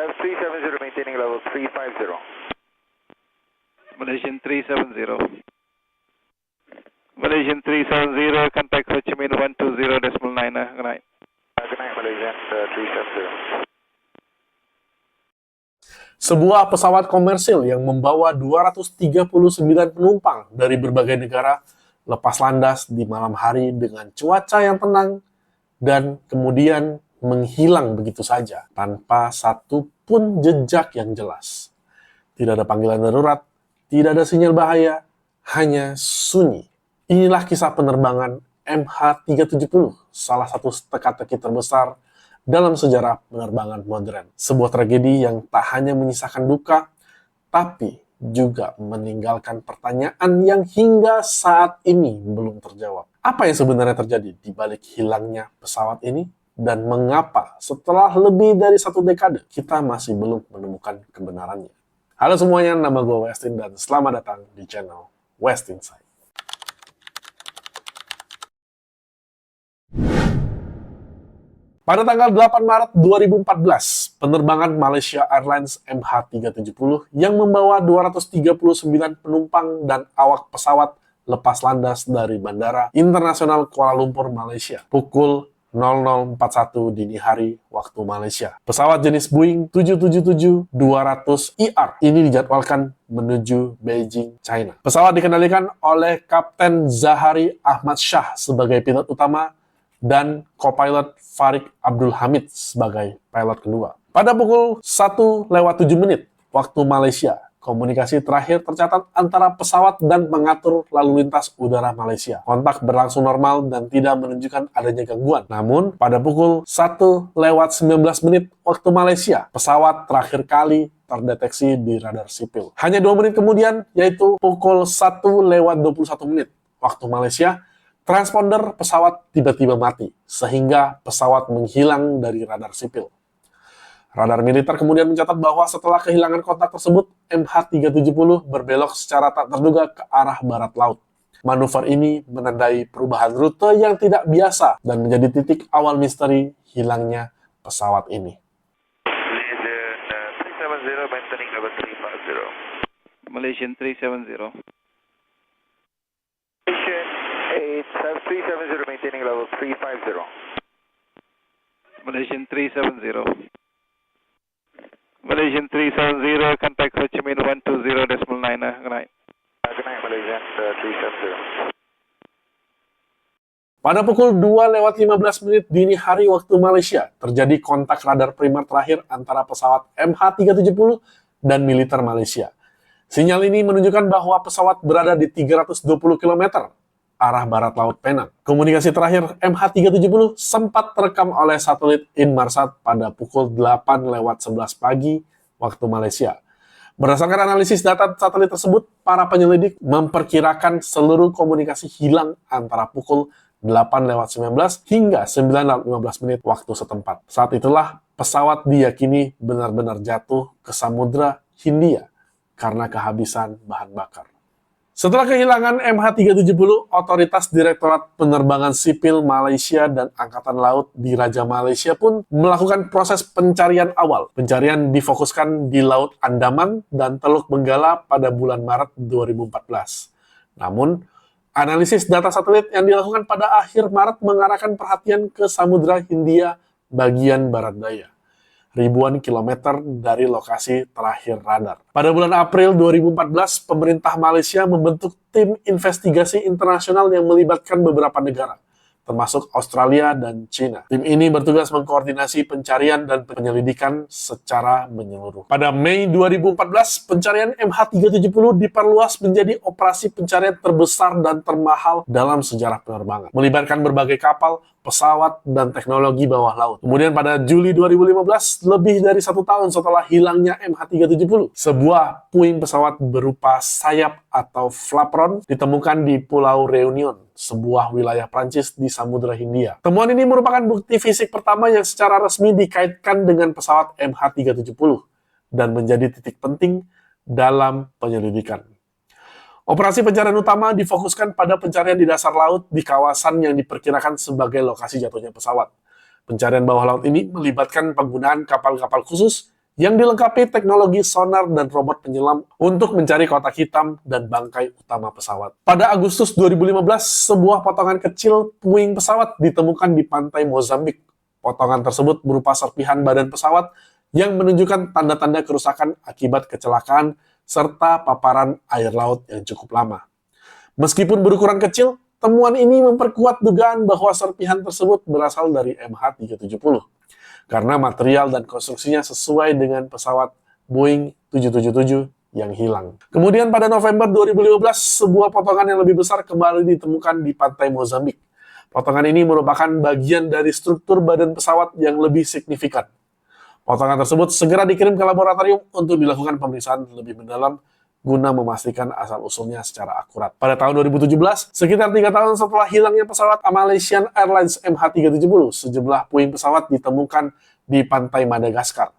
370, maintaining level 350. Malaysian 370. Malaysian 370, contact Ho Chi Minh 120.9, good night. Good night, Malaysian 370. Sebuah pesawat komersil yang membawa 239 penumpang dari berbagai negara lepas landas di malam hari dengan cuaca yang tenang dan kemudian menghilang begitu saja tanpa satu pun jejak yang jelas. Tidak ada panggilan darurat, tidak ada sinyal bahaya, hanya sunyi. Inilah kisah penerbangan MH370, salah satu teka-teki terbesar dalam sejarah penerbangan modern. Sebuah tragedi yang tak hanya menyisakan duka, tapi juga meninggalkan pertanyaan yang hingga saat ini belum terjawab. Apa yang sebenarnya terjadi di balik hilangnya pesawat ini? Dan mengapa setelah lebih dari 1 dekade kita masih belum menemukan kebenarannya? Halo semuanya, nama gue Westin dan selamat datang di channel West Insight. Pada tanggal 8 Maret 2014, penerbangan Malaysia Airlines MH370 yang membawa 239 penumpang dan awak pesawat lepas landas dari Bandara Internasional Kuala Lumpur, Malaysia, pukul 00.41 dini hari waktu Malaysia. Pesawat jenis Boeing 777-200ER ini dijadwalkan menuju Beijing, China. Pesawat dikendalikan oleh Kapten Zahari Ahmad Shah sebagai pilot utama dan co-pilot Farid Abdul Hamid sebagai pilot kedua. Pada pukul 1:07 waktu Malaysia, komunikasi terakhir tercatat antara pesawat dan pengatur lalu lintas udara Malaysia. Kontak berlangsung normal dan tidak menunjukkan adanya gangguan. Namun, pada pukul 1:19 waktu Malaysia, pesawat terakhir kali terdeteksi di radar sipil. Hanya 2 menit kemudian, yaitu pukul 1:21 waktu Malaysia, transponder pesawat tiba-tiba mati, sehingga pesawat menghilang dari radar sipil. Radar militer kemudian mencatat bahwa setelah kehilangan kontak tersebut, MH370 berbelok secara tak terduga ke arah barat laut. Manuver ini menandai perubahan rute yang tidak biasa dan menjadi titik awal misteri hilangnya pesawat ini. Malaysian 370. Malaysian 370, maintaining level 350. Malaysian 370. Malaysian 370, contact Ho Chi Minh 120.9, good night. Good night, Malaysian 370. Pada pukul 2:15 dini hari waktu Malaysia, terjadi kontak radar primer terakhir antara pesawat MH370 dan militer Malaysia. Sinyal ini menunjukkan bahwa pesawat berada di 320 km arah barat laut Penang. Komunikasi terakhir MH370 sempat terekam oleh satelit Inmarsat pada pukul 8:11 pagi waktu Malaysia. Berdasarkan analisis data satelit tersebut, para penyelidik memperkirakan seluruh komunikasi hilang antara pukul 8:19 hingga 9:15 waktu setempat. Saat itulah pesawat diyakini benar-benar jatuh ke Samudra Hindia karena kehabisan bahan bakar. Setelah kehilangan MH370, Otoritas Direktorat Penerbangan Sipil Malaysia dan Angkatan Laut di Raja Malaysia pun melakukan proses pencarian awal. Pencarian difokuskan di Laut Andaman dan Teluk Benggala pada bulan Maret 2014. Namun, analisis data satelit yang dilakukan pada akhir Maret mengarahkan perhatian ke Samudra Hindia bagian barat daya, ribuan kilometer dari lokasi terakhir radar. Pada bulan April 2014, pemerintah Malaysia membentuk tim investigasi internasional yang melibatkan beberapa negara, termasuk Australia dan China. Tim ini bertugas mengkoordinasi pencarian dan penyelidikan secara menyeluruh. Pada Mei 2014, pencarian MH370 diperluas menjadi operasi pencarian terbesar dan termahal dalam sejarah penerbangan, melibatkan berbagai kapal, pesawat, dan teknologi bawah laut. Kemudian pada Juli 2015, lebih dari 1 tahun setelah hilangnya MH370, sebuah puing pesawat berupa sayap atau flapron ditemukan di Pulau Reunion, sebuah wilayah Prancis di Samudra Hindia. Temuan ini merupakan bukti fisik pertama yang secara resmi dikaitkan dengan pesawat MH370 dan menjadi titik penting dalam penyelidikan. Operasi pencarian utama difokuskan pada pencarian di dasar laut di kawasan yang diperkirakan sebagai lokasi jatuhnya pesawat. Pencarian bawah laut ini melibatkan penggunaan kapal-kapal khusus yang dilengkapi teknologi sonar dan robot penyelam untuk mencari kotak hitam dan bangkai utama pesawat. Pada Agustus 2015, sebuah potongan kecil puing pesawat ditemukan di pantai Mozambik. Potongan tersebut berupa serpihan badan pesawat yang menunjukkan tanda-tanda kerusakan akibat kecelakaan serta paparan air laut yang cukup lama. Meskipun berukuran kecil, temuan ini memperkuat dugaan bahwa serpihan tersebut berasal dari MH370 karena material dan konstruksinya sesuai dengan pesawat Boeing 777 yang hilang. Kemudian pada November 2015, sebuah potongan yang lebih besar kembali ditemukan di pantai Mozambik. Potongan ini merupakan bagian dari struktur badan pesawat yang lebih signifikan. Potongan tersebut segera dikirim ke laboratorium untuk dilakukan pemeriksaan lebih mendalam guna memastikan asal-usulnya secara akurat. Pada tahun 2017, sekitar 3 tahun setelah hilangnya pesawat Malaysian Airlines MH370, sejumlah puing pesawat ditemukan di pantai Madagaskar.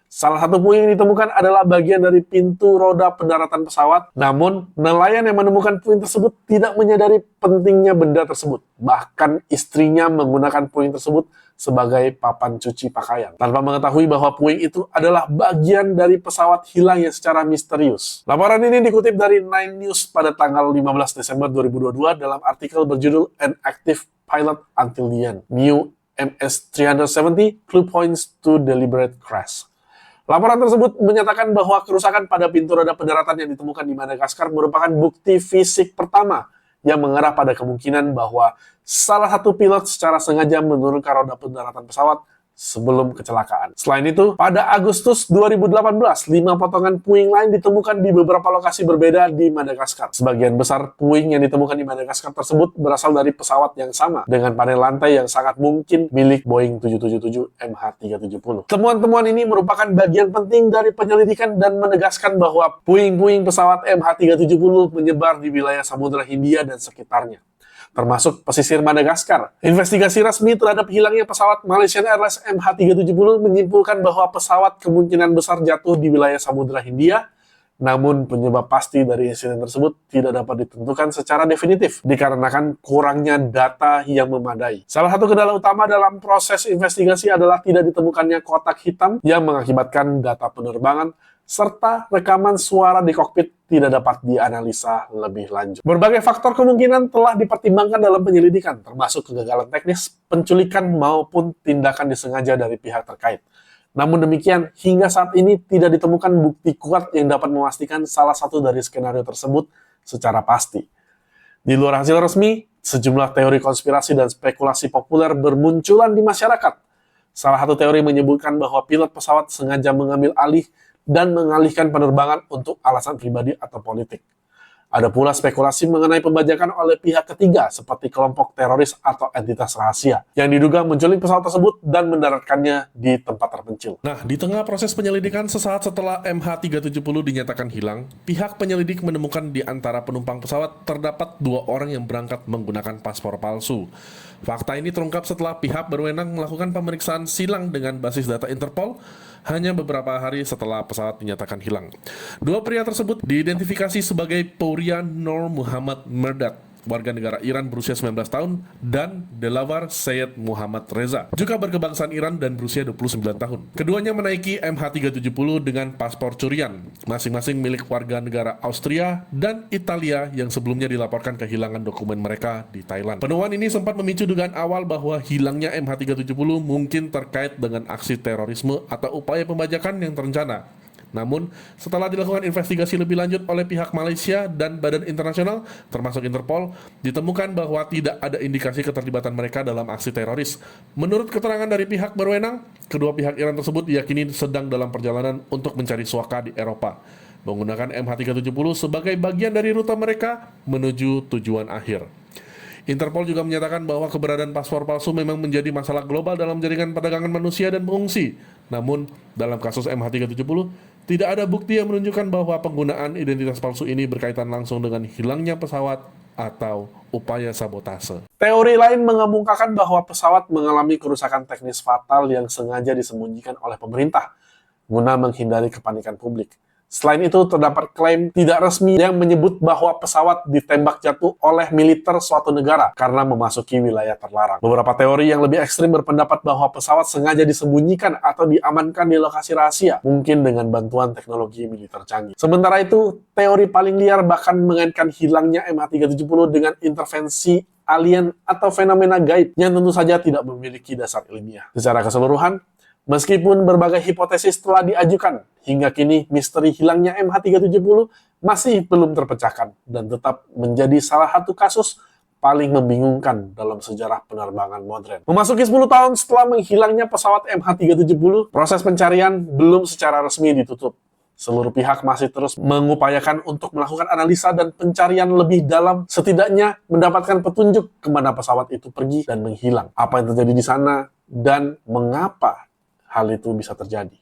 Salah satu puing yang ditemukan adalah bagian dari pintu roda pendaratan pesawat, namun nelayan yang menemukan puing tersebut tidak menyadari pentingnya benda tersebut. Bahkan istrinya menggunakan puing tersebut sebagai papan cuci pakaian, tanpa mengetahui bahwa puing itu adalah bagian dari pesawat hilang yang secara misterius. Laporan ini dikutip dari Nine News pada tanggal 15 Desember 2022 dalam artikel berjudul An Active Pilot Until the End, New MS-370 Clue Points to Deliberate Crash. Laporan tersebut menyatakan bahwa kerusakan pada pintu roda pendaratan yang ditemukan di Madagaskar merupakan bukti fisik pertama yang mengarah pada kemungkinan bahwa salah satu pilot secara sengaja menurunkan roda pendaratan pesawat sebelum kecelakaan. Selain itu, pada Agustus 2018, 5 potongan puing lain ditemukan di beberapa lokasi berbeda di Madagaskar. Sebagian besar puing yang ditemukan di Madagaskar tersebut berasal dari pesawat yang sama, dengan panel lantai yang sangat mungkin milik Boeing 777 MH370. Temuan-temuan ini merupakan bagian penting dari penyelidikan dan menegaskan bahwa puing-puing pesawat MH370 menyebar di wilayah Samudra Hindia dan sekitarnya, termasuk pesisir Madagaskar. Investigasi resmi terhadap hilangnya pesawat Malaysian Airlines MH370 menyimpulkan bahwa pesawat kemungkinan besar jatuh di wilayah Samudra Hindia, namun penyebab pasti dari insiden tersebut tidak dapat ditentukan secara definitif dikarenakan kurangnya data yang memadai. Salah satu kendala utama dalam proses investigasi adalah tidak ditemukannya kotak hitam yang mengakibatkan data penerbangan serta rekaman suara di kokpit tidak dapat dianalisa lebih lanjut. Berbagai faktor kemungkinan telah dipertimbangkan dalam penyelidikan, termasuk kegagalan teknis, penculikan maupun tindakan disengaja dari pihak terkait. Namun demikian, hingga saat ini tidak ditemukan bukti kuat yang dapat memastikan salah satu dari skenario tersebut secara pasti. Di luar hasil resmi, sejumlah teori konspirasi dan spekulasi populer bermunculan di masyarakat. Salah satu teori menyebutkan bahwa pilot pesawat sengaja mengambil alih dan mengalihkan penerbangan untuk alasan pribadi atau politik. Ada pula spekulasi mengenai pembajakan oleh pihak ketiga seperti kelompok teroris atau entitas rahasia yang diduga menculik pesawat tersebut dan mendaratkannya di tempat terpencil. Nah, di tengah proses penyelidikan sesaat setelah MH370 dinyatakan hilang, pihak penyelidik menemukan di antara penumpang pesawat terdapat 2 orang yang berangkat menggunakan paspor palsu. Fakta ini terungkap setelah pihak berwenang melakukan pemeriksaan silang dengan basis data Interpol hanya beberapa hari setelah pesawat dinyatakan hilang. 2 pria tersebut diidentifikasi sebagai Pouria Nur Muhammad Merdad, warga negara Iran berusia 19 tahun, dan Delawar Syed Muhammad Reza, juga berkebangsaan Iran dan berusia 29 tahun. Keduanya menaiki MH370 dengan paspor curian, masing-masing milik warga negara Austria dan Italia yang sebelumnya dilaporkan kehilangan dokumen mereka di Thailand. Penemuan ini sempat memicu dugaan awal bahwa hilangnya MH370 mungkin terkait dengan aksi terorisme atau upaya pembajakan yang terencana. Namun, setelah dilakukan investigasi lebih lanjut oleh pihak Malaysia dan badan internasional, termasuk Interpol, ditemukan bahwa tidak ada indikasi keterlibatan mereka dalam aksi teroris. Menurut keterangan dari pihak berwenang, kedua pihak Iran tersebut diyakini sedang dalam perjalanan untuk mencari suaka di Eropa, menggunakan MH370 sebagai bagian dari rute mereka menuju tujuan akhir. Interpol juga menyatakan bahwa keberadaan paspor palsu memang menjadi masalah global dalam jaringan perdagangan manusia dan pengungsi. Namun, dalam kasus MH370, tidak ada bukti yang menunjukkan bahwa penggunaan identitas palsu ini berkaitan langsung dengan hilangnya pesawat atau upaya sabotase. Teori lain mengemukakan bahwa pesawat mengalami kerusakan teknis fatal yang sengaja disembunyikan oleh pemerintah guna menghindari kepanikan publik. Selain itu, terdapat klaim tidak resmi yang menyebut bahwa pesawat ditembak jatuh oleh militer suatu negara karena memasuki wilayah terlarang. Beberapa teori yang lebih ekstrim berpendapat bahwa pesawat sengaja disembunyikan atau diamankan di lokasi rahasia, mungkin dengan bantuan teknologi militer canggih. Sementara itu, teori paling liar bahkan mengaitkan hilangnya MH370 dengan intervensi alien atau fenomena gaib yang tentu saja tidak memiliki dasar ilmiah. Secara keseluruhan, meskipun berbagai hipotesis telah diajukan, hingga kini misteri hilangnya MH370 masih belum terpecahkan dan tetap menjadi salah satu kasus paling membingungkan dalam sejarah penerbangan modern. Memasuki 10 tahun setelah menghilangnya pesawat MH370, proses pencarian belum secara resmi ditutup. Seluruh pihak masih terus mengupayakan untuk melakukan analisa dan pencarian lebih dalam, setidaknya mendapatkan petunjuk kemana pesawat itu pergi dan menghilang. Apa yang terjadi di sana dan mengapa hal itu bisa terjadi.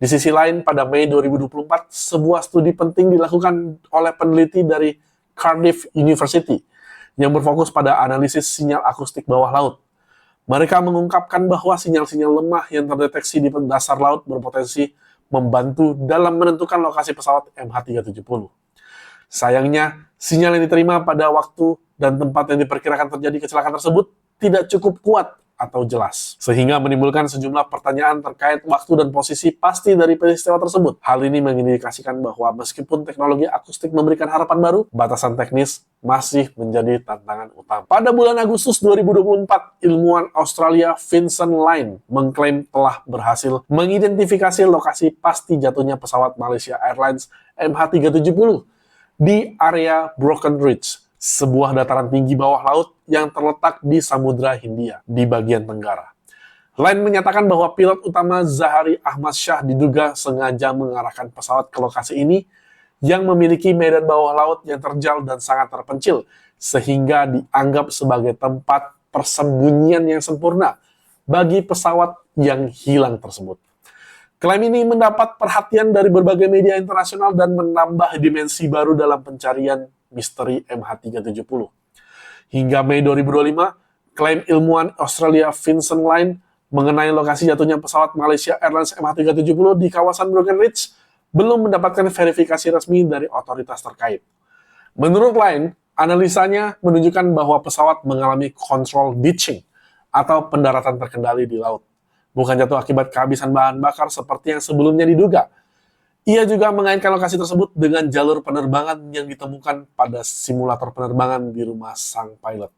Di sisi lain, pada Mei 2024, sebuah studi penting dilakukan oleh peneliti dari Cardiff University yang berfokus pada analisis sinyal akustik bawah laut. Mereka mengungkapkan bahwa sinyal-sinyal lemah yang terdeteksi di dasar laut berpotensi membantu dalam menentukan lokasi pesawat MH370. Sayangnya, sinyal yang diterima pada waktu dan tempat yang diperkirakan terjadi kecelakaan tersebut tidak cukup kuat atau jelas, sehingga menimbulkan sejumlah pertanyaan terkait waktu dan posisi pasti dari peristiwa tersebut. Hal ini mengindikasikan bahwa meskipun teknologi akustik memberikan harapan baru, batasan teknis masih menjadi tantangan utama. Pada bulan Agustus 2024, ilmuwan Australia Vincent Line mengklaim telah berhasil mengidentifikasi lokasi pasti jatuhnya pesawat Malaysia Airlines MH370 di area Broken Ridge, sebuah dataran tinggi bawah laut yang terletak di Samudra Hindia di bagian tenggara. Line menyatakan bahwa pilot utama Zahari Ahmad Shah diduga sengaja mengarahkan pesawat ke lokasi ini yang memiliki medan bawah laut yang terjal dan sangat terpencil, sehingga dianggap sebagai tempat persembunyian yang sempurna bagi pesawat yang hilang tersebut. Klaim ini mendapat perhatian dari berbagai media internasional dan menambah dimensi baru dalam pencarian misteri MH370. Hingga Mei 2025, klaim ilmuwan Australia Vincent Line mengenai lokasi jatuhnya pesawat Malaysia Airlines MH370 di kawasan Broken Ridge belum mendapatkan verifikasi resmi dari otoritas terkait. Menurut Line, analisanya menunjukkan bahwa pesawat mengalami control ditching atau pendaratan terkendali di laut, bukan jatuh akibat kehabisan bahan bakar seperti yang sebelumnya diduga. Ia juga mengaitkan lokasi tersebut dengan jalur penerbangan yang ditemukan pada simulator penerbangan di rumah sang pilot,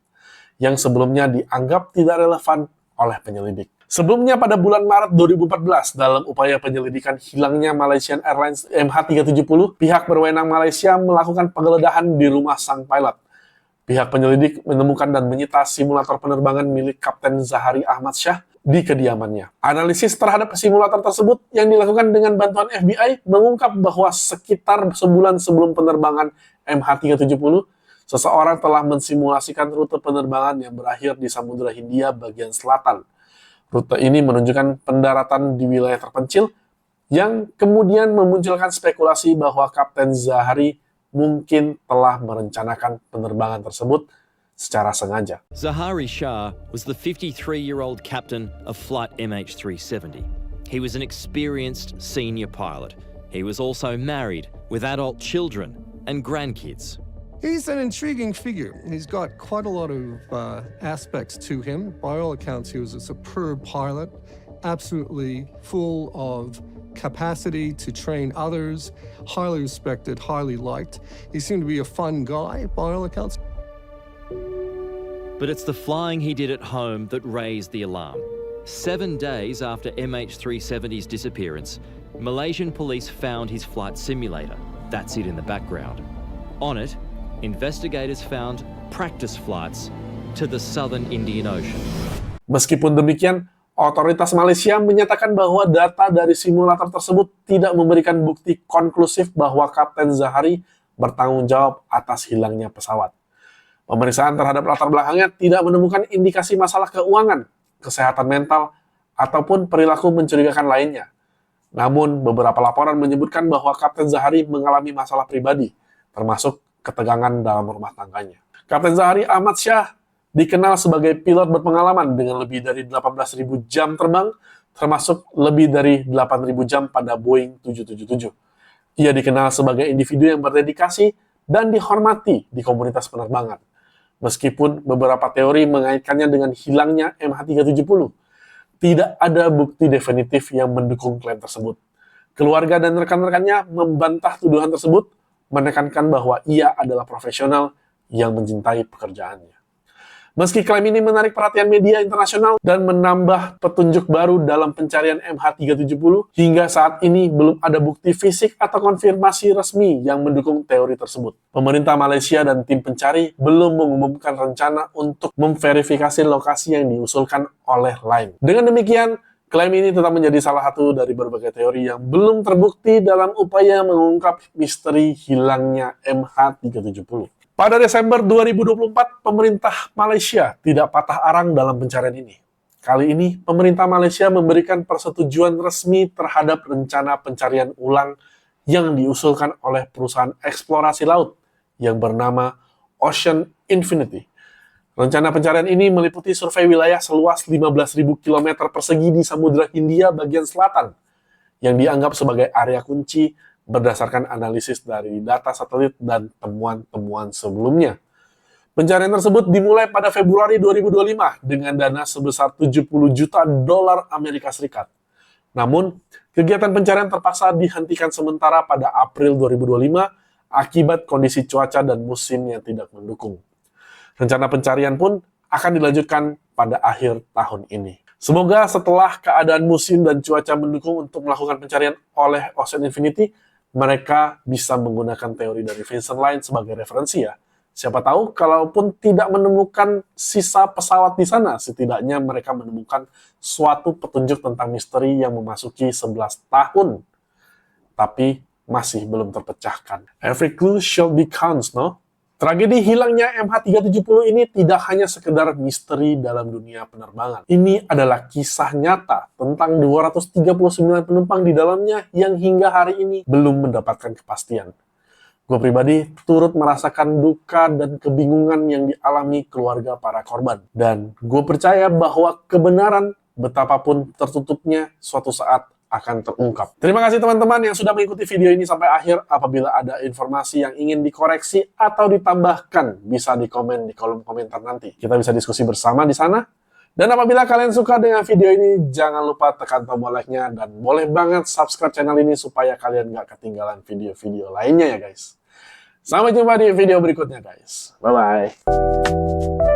yang sebelumnya dianggap tidak relevan oleh penyelidik. Sebelumnya pada bulan Maret 2014, dalam upaya penyelidikan hilangnya Malaysian Airlines MH370, pihak berwenang Malaysia melakukan penggeledahan di rumah sang pilot. Pihak penyelidik menemukan dan menyita simulator penerbangan milik Kapten Zahari Ahmad Shah di kediamannya. Analisis terhadap simulator tersebut yang dilakukan dengan bantuan FBI mengungkap bahwa sekitar sebulan sebelum penerbangan MH370, seseorang telah mensimulasikan rute penerbangan yang berakhir di Samudra Hindia bagian selatan. Rute ini menunjukkan pendaratan di wilayah terpencil yang kemudian memunculkan spekulasi bahwa Kapten Zahari mungkin telah merencanakan penerbangan tersebut secara sengaja. Zahari Shah was the 53-year-old captain of flight MH370. He was an experienced senior pilot. He was also married with adult children and grandkids. He's an intriguing figure. He's got quite a lot of aspects to him. By all accounts, he was a superb pilot, absolutely full of capacity to train others, highly respected, highly liked. He seemed to be a fun guy, by all accounts. But it's the flying he did at home that raised the alarm. 7 days after MH370's disappearance, Malaysian police found his flight simulator. That's it in the background. On it, investigators found practice flights to the southern Indian Ocean. Meskipun demikian, otoritas Malaysia menyatakan bahwa data dari simulator tersebut tidak memberikan bukti konklusif bahwa Kapten Zahari bertanggung jawab atas hilangnya pesawat. Pemeriksaan terhadap latar belakangnya tidak menemukan indikasi masalah keuangan, kesehatan mental, ataupun perilaku mencurigakan lainnya. Namun, beberapa laporan menyebutkan bahwa Kapten Zahari mengalami masalah pribadi, termasuk ketegangan dalam rumah tangganya. Kapten Zahari Ahmad Shah dikenal sebagai pilot berpengalaman dengan lebih dari 18.000 jam terbang, termasuk lebih dari 8.000 jam pada Boeing 777. Ia dikenal sebagai individu yang berdedikasi dan dihormati di komunitas penerbangan. Meskipun beberapa teori mengaitkannya dengan hilangnya MH370, tidak ada bukti definitif yang mendukung klaim tersebut. Keluarga dan rekan-rekannya membantah tuduhan tersebut, menekankan bahwa ia adalah profesional yang mencintai pekerjaannya. Meski klaim ini menarik perhatian media internasional dan menambah petunjuk baru dalam pencarian MH370, hingga saat ini belum ada bukti fisik atau konfirmasi resmi yang mendukung teori tersebut. Pemerintah Malaysia dan tim pencari belum mengumumkan rencana untuk memverifikasi lokasi yang diusulkan oleh Line. Dengan demikian, klaim ini tetap menjadi salah satu dari berbagai teori yang belum terbukti dalam upaya mengungkap misteri hilangnya MH370. Pada Desember 2024, pemerintah Malaysia tidak patah arang dalam pencarian ini. Kali ini, pemerintah Malaysia memberikan persetujuan resmi terhadap rencana pencarian ulang yang diusulkan oleh perusahaan eksplorasi laut yang bernama Ocean Infinity. Rencana pencarian ini meliputi survei wilayah seluas 15.000 km persegi di Samudra Hindia bagian selatan, yang dianggap sebagai area kunci berdasarkan analisis dari data satelit dan temuan-temuan sebelumnya. Pencarian tersebut dimulai pada Februari 2025 dengan dana sebesar 70 juta dolar Amerika Serikat. Namun, kegiatan pencarian terpaksa dihentikan sementara pada April 2025 akibat kondisi cuaca dan musim yang tidak mendukung. Rencana pencarian pun akan dilanjutkan pada akhir tahun ini. Semoga setelah keadaan musim dan cuaca mendukung untuk melakukan pencarian oleh Ocean Infinity, mereka bisa menggunakan teori dari Vincent Line sebagai referensi ya. Siapa tahu, kalaupun tidak menemukan sisa pesawat di sana, setidaknya mereka menemukan suatu petunjuk tentang misteri yang memasuki 11 tahun. Tapi masih belum terpecahkan. Every clue shall be counts, no? Tragedi hilangnya MH370 ini tidak hanya sekedar misteri dalam dunia penerbangan. Ini adalah kisah nyata tentang 239 penumpang di dalamnya yang hingga hari ini belum mendapatkan kepastian. Gue pribadi turut merasakan duka dan kebingungan yang dialami keluarga para korban. Dan gue percaya bahwa kebenaran betapapun tertutupnya suatu saat akan terungkap. Terima kasih teman-teman yang sudah mengikuti video ini sampai akhir. Apabila ada informasi yang ingin dikoreksi atau ditambahkan, bisa di komen di kolom komentar nanti. Kita bisa diskusi bersama di sana. Dan apabila kalian suka dengan video ini, jangan lupa tekan tombol like-nya dan boleh banget subscribe channel ini supaya kalian nggak ketinggalan video-video lainnya ya guys. Sampai jumpa di video berikutnya guys. Bye-bye.